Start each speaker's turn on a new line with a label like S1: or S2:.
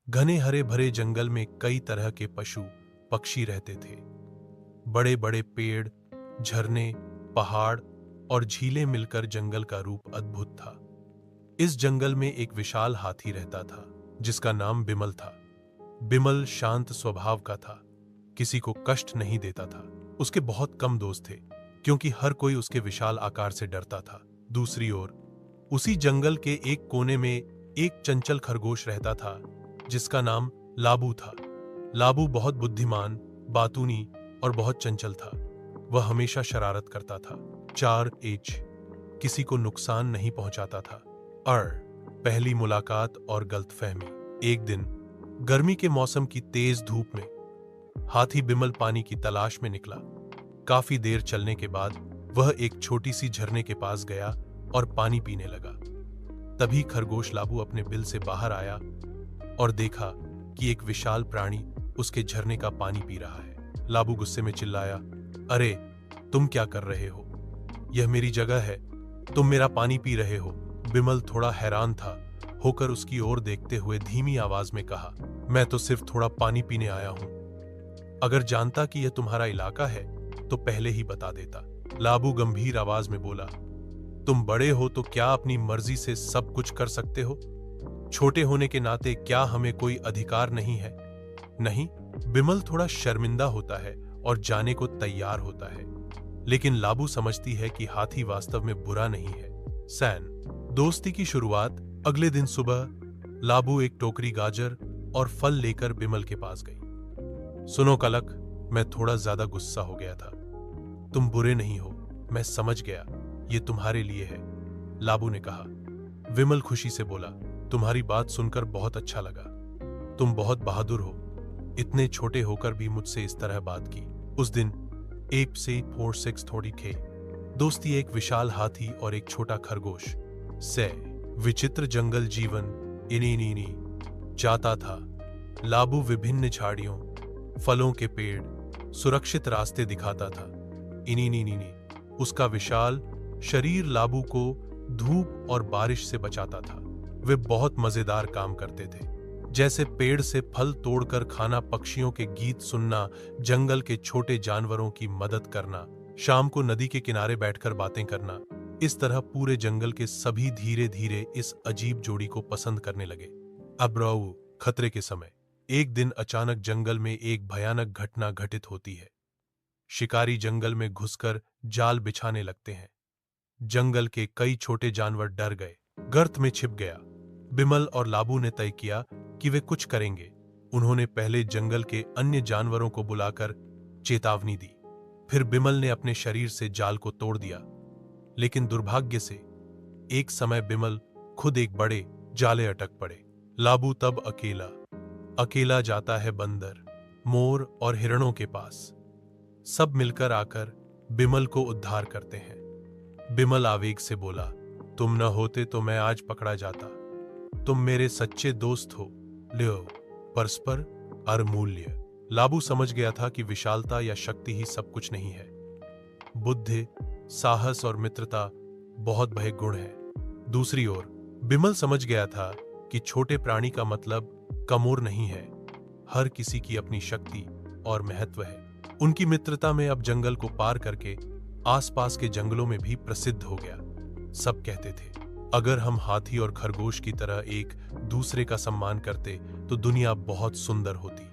S1: घने हरे भरे जंगल में कई तरह के पशु पक्षी रहते थे। बड़े बड़े पेड़, झरने, पहाड़ और झीलें मिलकर जंगल का रूप अद्भुत था। इस जंगल में एक विशाल हाथी रहता था जिसका नाम बिमल था। बिमल शांत स्वभाव का था, किसी को कष्ट नहीं देता था। उसके बहुत कम दोस्त थे क्योंकि हर कोई उसके विशाल आकार से डरता था। दूसरी ओर उसी जंगल के एक कोने में एक चंचल खरगोश रहता था जिसका नाम लाबू था। लाबू बहुत बुद्धिमान, बातूनी और बहुत चंचल था। वह हमेशा शरारत करता था। 4H किसी को नुकसान नहीं पहुंचाता था। पहली मुलाकात और गलतफहमी। एक दिन गर्मी के मौसम की तेज धूप में हाथी बिमल पानी की तलाश में निकला। काफी देर चलने के बाद वह एक छोटी सी झरने के पास गया और पानी पीने लगा। तभी खरगोश लाबू अपने बिल से बाहर आया और देखा कि एक विशाल प्राणी उसके झरने का पानी पी रहा है। लाबू गुस्से में चिल्लाया, अरे तुम क्या कर रहे हो? यह मेरी जगह है, तुम मेरा पानी पी रहे हो। बिमल थोड़ा हैरान था होकर उसकी ओर देखते हुए धीमी आवाज में कहा, मैं तो सिर्फ थोड़ा पानी पीने आया हूं। अगर जानता कि यह तुम्हारा इलाका है तो पहले ही बता देता। लाबू गंभीर आवाज में बोला, तुम बड़े हो तो क्या अपनी मर्जी से सब कुछ कर सकते हो? छोटे होने के नाते क्या हमें कोई अधिकार नहीं है? नहीं। बिमल थोड़ा शर्मिंदा होता है और जाने को तैयार होता है, लेकिन लाबू समझती है कि हाथी वास्तव में बुरा नहीं है। दोस्ती की शुरुआत। अगले दिन सुबह लाबू एक टोकरी गाजर और फल लेकर बिमल के पास गई। सुनो कलक, मैं थोड़ा ज्यादा गुस्सा हो गया था। तुम बुरे नहीं हो, मैं समझ गया, ये तुम्हारे लिए है, लाबू ने कहा। विमल खुशी से बोला, तुम्हारी बात सुनकर बहुत अच्छा लगा। तुम बहुत बहादुर हो, इतने छोटे होकर भी मुझसे इस तरह बात की। उस दिन 8 से 4 थोड़ी खे दोस्ती। एक विशाल हाथी और एक छोटा खरगोश से विचित्र जंगल जीवन इनी जाता था। लाबू विभिन्न झाड़ियों, फलों के पेड़, सुरक्षित रास्ते दिखाता था। इनी उसका विशाल शरीर लाबू को धूप और बारिश से बचाता था। वे बहुत मजेदार काम करते थे, जैसे पेड़ से फल तोड़कर खाना, पक्षियों के गीत सुनना, जंगल के छोटे जानवरों की मदद करना, शाम को नदी के किनारे बैठकर बातें करना। इस तरह पूरे जंगल के सभी धीरे धीरे इस अजीब जोड़ी को पसंद करने लगे। अब खतरे के समय। एक दिन अचानक जंगल में एक भयानक घटना घटित होती है। शिकारी जंगल में घुसकर जाल बिछाने लगते हैं। जंगल के कई छोटे जानवर डर गए, गर्त में छिप गया। बिमल और लाबू ने तय किया कि वे कुछ करेंगे। उन्होंने पहले जंगल के अन्य जानवरों को बुलाकर चेतावनी दी। फिर बिमल ने अपने शरीर से जाल को तोड़ दिया, लेकिन दुर्भाग्य से एक समय बिमल खुद एक बड़े जाले अटक पड़े। लाबू तब अकेला जाता है बंदर, मोर और हिरणों के पास। सब मिलकर आकर बिमल को उद्धार करते हैं। बिमल आवेग से बोला, तुम न होते तो मैं आज पकड़ा जाता। तुम मेरे सच्चे दोस्त हो, लियो परस्पर अमूल्य। लाबू समझ गया था कि विशालता या शक्ति ही सब कुछ नहीं है। बुद्धि, साहस और मित्रता बहुत बड़े गुण हैं। दूसरी ओर बिमल समझ गया था कि छोटे प्राणी का मतलब कमोर नहीं है। हर किसी की अपनी शक्ति और महत्व है। उनकी मित्रता में अब जंगल को पार करके आसपास के जंगलों में भी प्रसिद्ध हो गया। सब कहते थे, अगर हम हाथी और खरगोश की तरह एक दूसरे का सम्मान करते तो दुनिया बहुत सुंदर होती।